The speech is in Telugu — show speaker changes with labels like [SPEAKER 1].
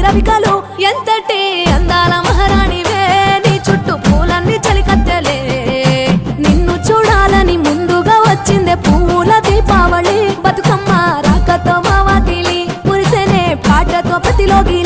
[SPEAKER 1] రవికలు ఎంతటి అందాల మహారాణివే నీ చుట్టూ పూలన్నీ చలికత్తెలే నిన్ను చూడాలని ముందుగా వచ్చిందే పూల దీపావళి బతుకమ్మ రాకతో మా వాకిలి మురిసెనే పాటతో ప్రతిలోకి